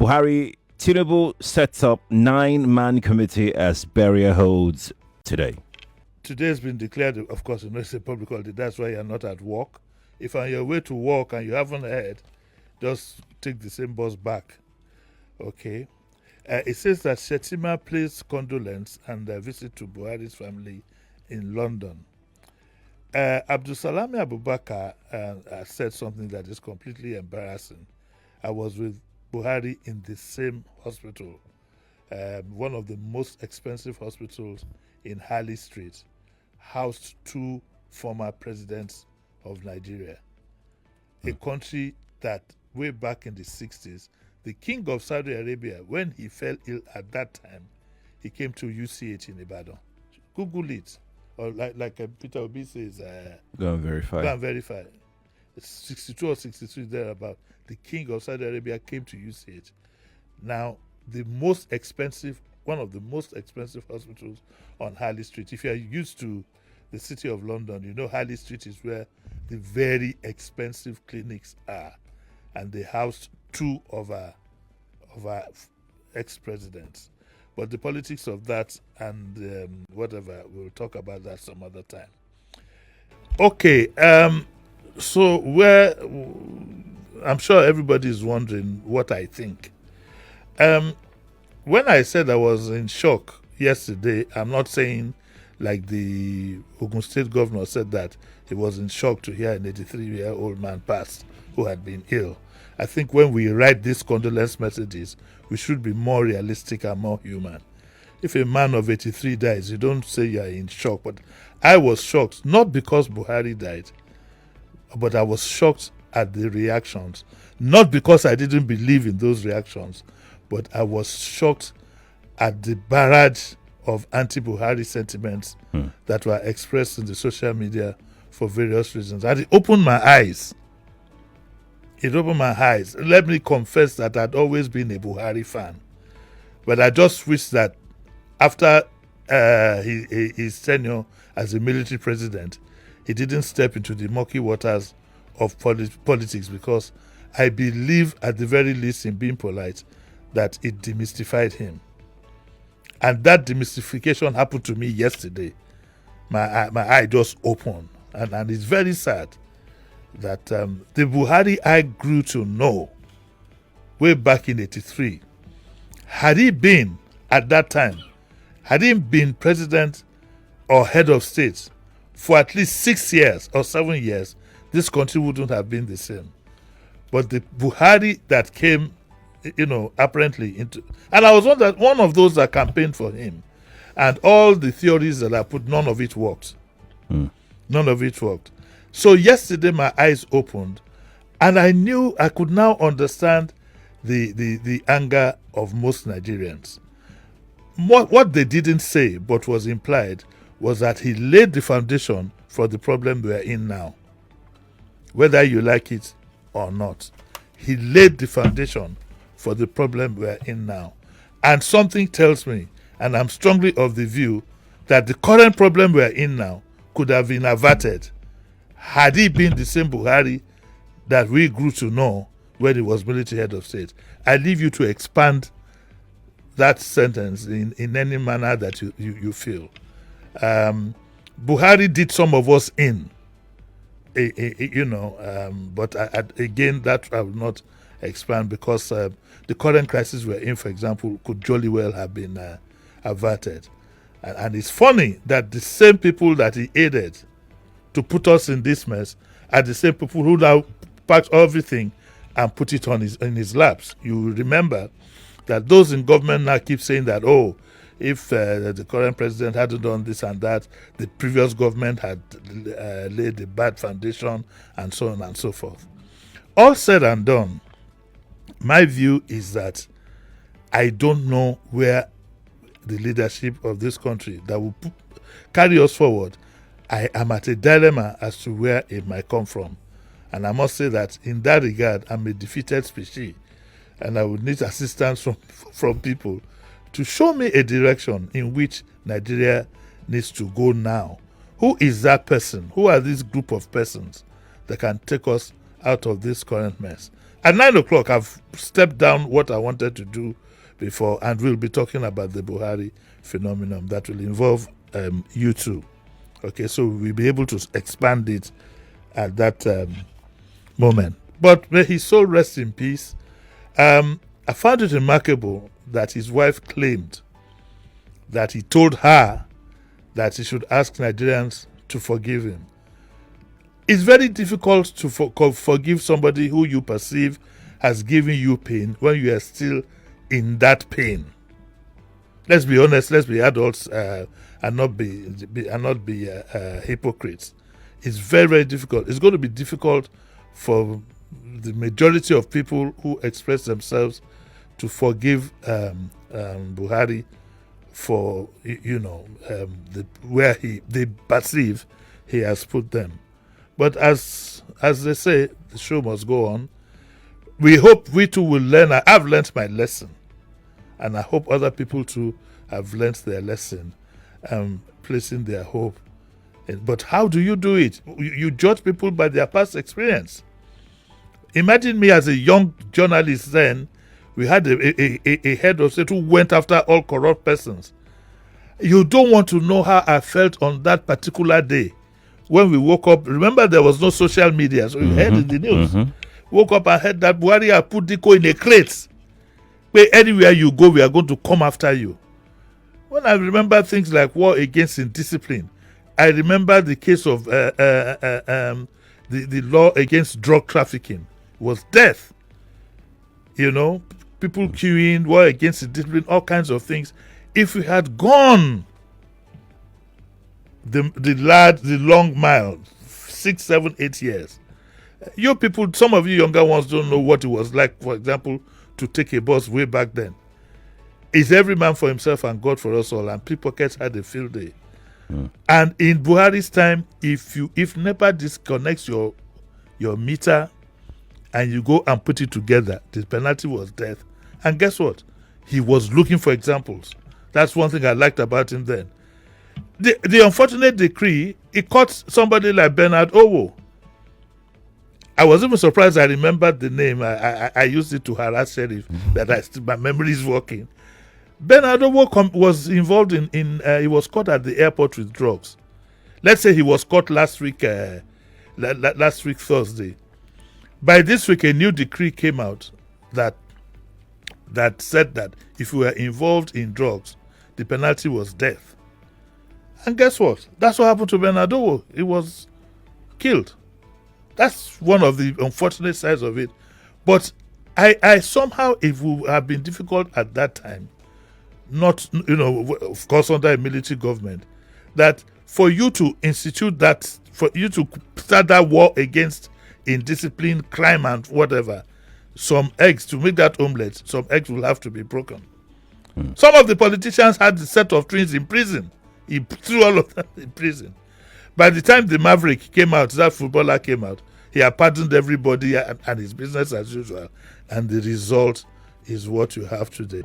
Buhari, Tinubu sets up 9-man committee as burial holds today. Today has been declared, of course, it's a public holiday. That's why you're not at work. If on your way to work and you haven't heard, just take the same bus back. Okay. It says that Shetima pays condolence and visit to Buhari's family in London. Abdulsalami Abubakar said something that is completely embarrassing. I was with Buhari in the same hospital, one of the most expensive hospitals in Harley Street, housed two former presidents of Nigeria, a country that way back in the 60s, the king of Saudi Arabia, when he fell ill at that time, he came to UCH in Ibadan. Google it. Or like Peter Obi says, Go and verify. Go and verify. It's 62 or 63 thereabout. The king of Saudi Arabia came to UCH. Now, one of the most expensive hospitals on Harley Street. If you are used to the city of London, you know Harley Street is where the very expensive clinics are. And they housed two of our ex-presidents. But the politics of that and whatever, we'll talk about that some other time. Okay, so I'm sure everybody is wondering what I think. When I said I was in shock yesterday, I'm not saying like the Ogun State governor said that he was in shock to hear an 83-year-old man pass who had been ill. I think when we write these condolence messages, we should be more realistic and more human. If a man of 83 dies, you don't say you're in shock. But I was shocked, not because Buhari died, but I was shocked at the reactions. Not because I didn't believe in those reactions, but I was shocked at the barrage of anti-Buhari sentiments that were expressed in the social media for various reasons. And it opened my eyes. Let me confess that I'd always been a Buhari fan. But I just wish that after his tenure as a military president, he didn't step into the murky waters of politics, because I believe, at the very least, in being polite, that it demystified him. And that demystification happened to me yesterday. My eye just opened. And it's very sad that the Buhari I grew to know way back in 83, had he been at that time, had he been president or head of state for at least 6 years or 7 years, this country wouldn't have been the same. But the Buhari that came, apparently into, and I was one of those that campaigned for him, and all the theories that I put, none of it worked. None of it worked. So yesterday my eyes opened, and I knew I could now understand the anger of most Nigerians. What they didn't say, but was implied, was that he laid the foundation for the problem we are in now. Whether you like it or not, he laid the foundation for the problem we are in now. And something tells me, and I'm strongly of the view, that the current problem we are in now could have been averted had he been the same Buhari that we grew to know when he was military head of state. I leave you to expand that sentence in any manner that you feel. Buhari did some of us in, but again, that I will not expand, because the current crisis we're in, for example, could jolly well have been averted. And it's funny that the same people that he aided to put us in this mess are the same people who now packed everything and put it in his laps. You remember that those in government now keep saying that, if the current president hadn't done this and that, the previous government had laid a bad foundation, and so on and so forth. All said and done, my view is that I don't know where the leadership of this country that will carry us forward. I am at a dilemma as to where it might come from. And I must say that in that regard, I'm a defeated species, and I would need assistance from people to show me a direction in which Nigeria needs to go now. Who is that person? Who are this group of persons that can take us out of this current mess? At 9 o'clock, I've stepped down what I wanted to do before, and we'll be talking about the Buhari phenomenon that will involve you too. Okay, so we'll be able to expand it at that moment. But may his soul rest in peace. I found it remarkable that his wife claimed that he told her that he should ask Nigerians to forgive him. It's very difficult to forgive somebody who you perceive has given you pain when you are still in that pain. Let's be honest. Let's be adults and not be hypocrites. It's very, very difficult. It's going to be difficult for the majority of people who express themselves to forgive Buhari for where they perceive he has put them. But as they say, the show must go on. We hope we too will learn. I've learned my lesson, and I hope other people too have learned their lesson, placing their hope. But how do you do it? You judge people by their past experience. Imagine me as a young journalist then. We had a head of state who went after all corrupt persons. You don't want to know how I felt on that particular day. When we woke up, remember there was no social media, so you heard in the news. Woke up and heard that Buhari had put Diko in a crate. Where anywhere you go, we are going to come after you. When I remember things like war against indiscipline, I remember the case of the law against drug trafficking was death. People queuing, war against indiscipline, all kinds of things. If we had gone the long mile, 6, 7, 8 years, you people, some of you younger ones don't know what it was like, for example, to take a bus way back then. It's every man for himself and God for us all, and pickpockets had a field day. And in Buhari's time, if NEPA disconnects your meter and you go and put it together, the penalty was death. And guess what? He was looking for examples. That's one thing I liked about him then. The unfortunate decree, it caught somebody like Bernard Owo. I was even surprised I remembered the name. I used it to harass Sheriff that my memory is working. Bernard Owo was involved in he was caught at the airport with drugs. Let's say he was caught last week Thursday. By this week, a new decree came out that said that if you were involved in drugs, the penalty was death. And guess what? That's what happened to Bernard Owo. He was killed. That's one of the unfortunate sides of it. But I somehow, it would have been difficult at that time, not, of course, under a military government, that for you to institute that, for you to start that war against indiscipline, crime, and whatever, some eggs, to make that omelette, some eggs will have to be broken. Some of the politicians had the set of twins in prison. He threw all of them in prison. By the time the Maverick came out, that footballer came out, he had pardoned everybody and his business as usual. And the result is what you have today.